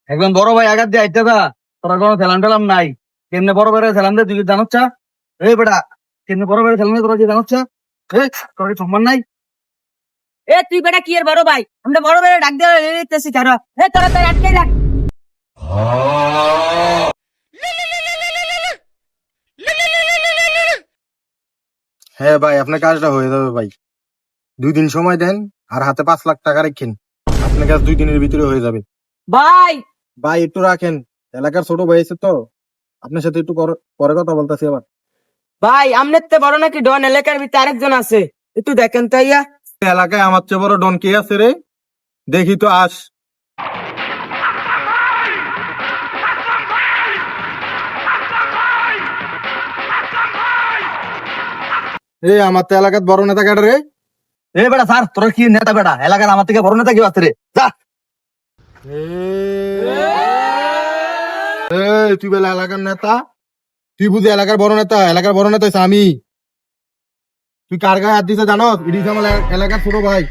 একজন বড় ভাই আঘাত দিয়ে আইতে দা তোরা কোনো খেলাম টেলাম নাই কেমনে বড় বেড়ে খেলাম দে তুই কি জানোচ্ছা এই বেটা কেমনে বড় বেড়ে খেলাম দে তোরা কি জানোচ্ছা তোর কি সম্মান নাই এ তুই বেটা কি এর বড় ভাই আমরা বড় ভাই ডাক দিয়ে দিতেছি কারো এ তোরা তাই আটকে রাখ। হ্যাঁ ভাই, আপনার কাজটা হয়ে যাবে ভাই। 2 দিন সময় দেন আর হাতে 5 লাখ টাকা রাখেন, আপনার কাজ 2 দিনের ভিতরে হয়ে যাবে। ভাই ভাই একটু রাখেন, এলাকার ছোট ভাই আছে তো, আপনার সাথে একটু পরে কথা বলতেছি আবার। ভাই আমনের তে বড় নাকি ডন এলাকার ভিতরে আরেকজন আছে একটু দেখেন তো ইয়া। এলাকায় আমার চেয়ে বড় ডন কে আছে রে? দেখি তো, আস। আমার তো এলাকার বড় নেতা কাটে রে। এ বেটা স্যার তোর কি নেতা বেটা এলাকার আমার থেকে বড় নেতা কি আছে রে যা তুই বলে এলাকার নেতা? তুই বুঝি এলাকার বড় নেতা? এলাকার বড় নেতা হচ্ছে আমি। তুই কার গায়ে হাত দিতে জানো? ইডিস আমার এলাকার ছোট ভাই।